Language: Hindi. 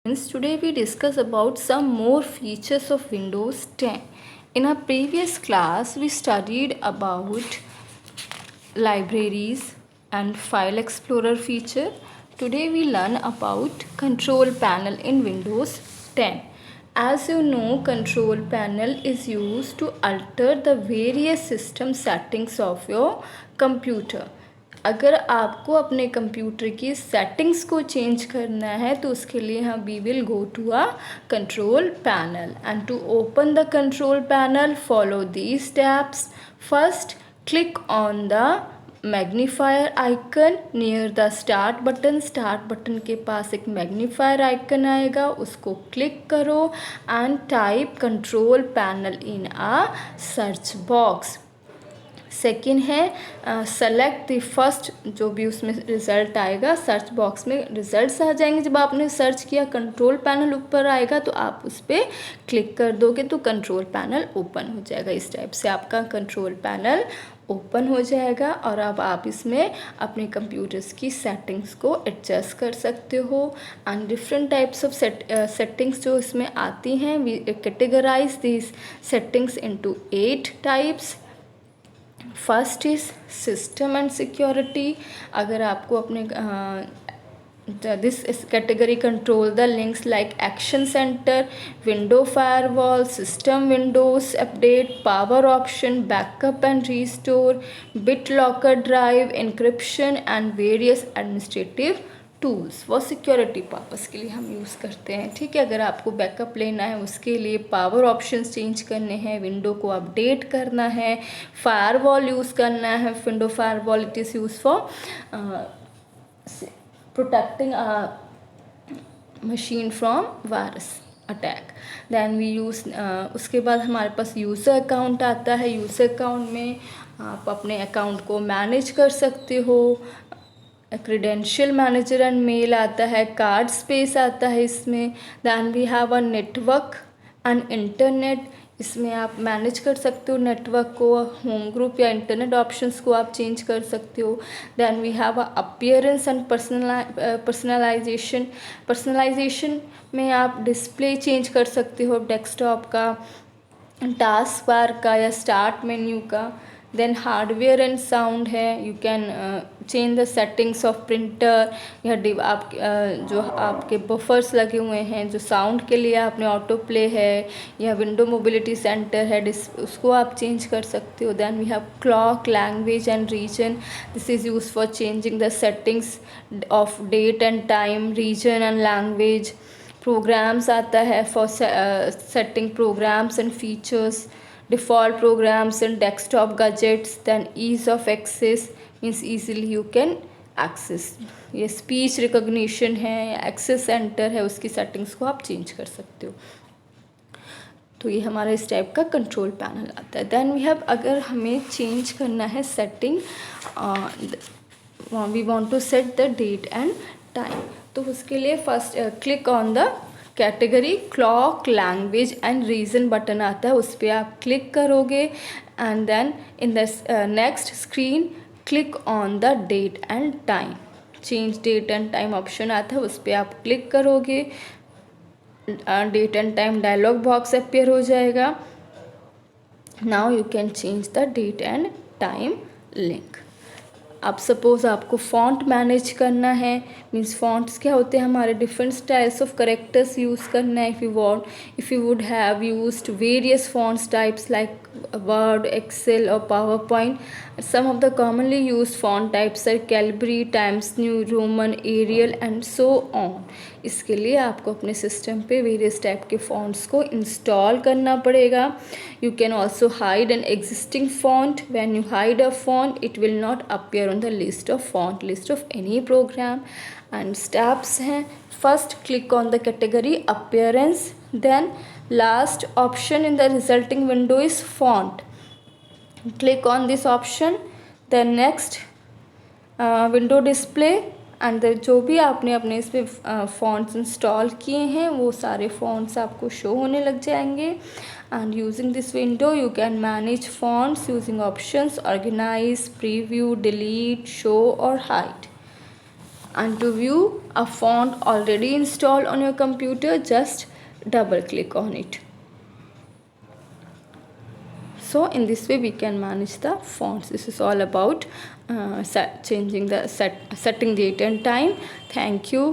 Today we discuss about some more features of Windows 10. In our previous class we studied about libraries and file explorer feature. Today we learn about control panel in Windows 10. As you know, control panel is used to alter the various system settings of your computer. अगर आपको अपने कंप्यूटर की सेटिंग्स को चेंज करना है तो उसके लिए हम we will go to a control panel and to open the control panel follow these steps. First, click on the magnifier icon near the start button. Start button के पास एक मैग्नीफायर आइकन आएगा, उसको क्लिक करो and type control panel in a search box. Second है सेलेक्ट द फर्स्ट, जो भी उसमें रिज़ल्ट आएगा सर्च बॉक्स में रिज़ल्ट्स आ जाएंगे. जब आपने सर्च किया कंट्रोल पैनल ऊपर आएगा तो आप उस पर क्लिक कर दोगे तो कंट्रोल पैनल ओपन हो जाएगा. इस टाइप से आपका कंट्रोल पैनल ओपन हो जाएगा और अब आप इसमें अपने कंप्यूटर्स की सेटिंग्स को एडजस्ट कर सकते हो. And different types of settings जो इसमें आती हैं, we categorize this settings into 8 types. First is system and security. अगर आपको अपने this category control the links like action center, window firewall, system windows update, power option, backup and restore, BitLocker drive, encryption and various administrative tools. वो सिक्योरिटी पर्पस के लिए हम यूज़ करते हैं. ठीक है, अगर आपको बैकअप लेना है उसके लिए पावर ऑप्शंस चेंज करने हैं, विंडो को अपडेट करना है, फायरवॉल यूज़ करना है. Window firewall it is use for protecting machine from virus attack. Then we use उसके बाद हमारे पास यूज़र अकाउंट आता है. यूज़र अकाउंट में आप अपने अकाउंट को मैनेज कर सकते हो. क्रेडेंशियल मैनेजर एंड मेल आता है, कार्ड स्पेस आता है इसमें. Then we have a network and internet. इसमें आप मैनेज कर सकते हो नेटवर्क को, होम ग्रुप या इंटरनेट ऑप्शंस को आप चेंज कर सकते हो. Then we have a appearance and personalization. Personalization में आप डिस्प्ले चेंज कर सकते हो डेस्कटॉप का, टास्क बार का या स्टार्ट मेन्यू का. देन हार्डवेयर एंड साउंड है, you can change the settings of printer या आप जो आपके बफर्स लगे हुए हैं जो साउंड के लिए आपने ऑटो प्ले है या विंडो मोबिलिटी सेंटर है उसको आप चेंज कर सकते हो. Then we have clock, language and region. This is use for changing the settings of date and time, region and language. Programs आता है for setting programs and features, default programs and desktop gadgets. Then ease of access means easily you can access. ये स्पीच रिकॉग्निशन है, एक्सेस सेंटर है, उसकी सेटिंग्स को आप चेंज कर सकते हो. तो ये हमारा इस टाइप का कंट्रोल पैनल आता है. देन वी हैव, अगर हमें चेंज करना है setting, we want to set the date and time, तो उसके लिए first click on the category clock, language and region button आता है, उस पर आप क्लिक करोगे. And then in the next screen click on the date and time. Change date and time option आता है, उस पर आप क्लिक करोगे. Date and time dialog box appear हो जाएगा. Now you can change the date and time link. अब सपोज़ आपको फ़ॉन्ट मैनेज करना है, मीन्स फ़ॉन्ट्स क्या होते हैं हमारे, different styles of characters use करना है. If you would have used various fonts types like Word, Excel और PowerPoint. Some of the commonly use font types are Calibri, Times New Roman, Arial and so on. इसके लिए आपको अपने सिस्टम पे वेरियस टाइप के फ़ॉन्ट्स को इंस्टॉल करना पड़ेगा. You can also hide an existing font. When you hide a font it will not appear on the list of font list of any program. And steps हैं, first click on the category appearance. Then last option in the resulting window is font. Click on this option. Then next window display and जो भी आपने अपने इस पर fonts इंस्टॉल किए हैं वो सारे fonts आपको शो होने लग जाएंगे. And using this window you can manage fonts using options organize, preview, delete, show और hide. And to view a font already installed on your computer, just double click on it. So in this way we can manage the fonts. This is all about setting date and time. Thank you.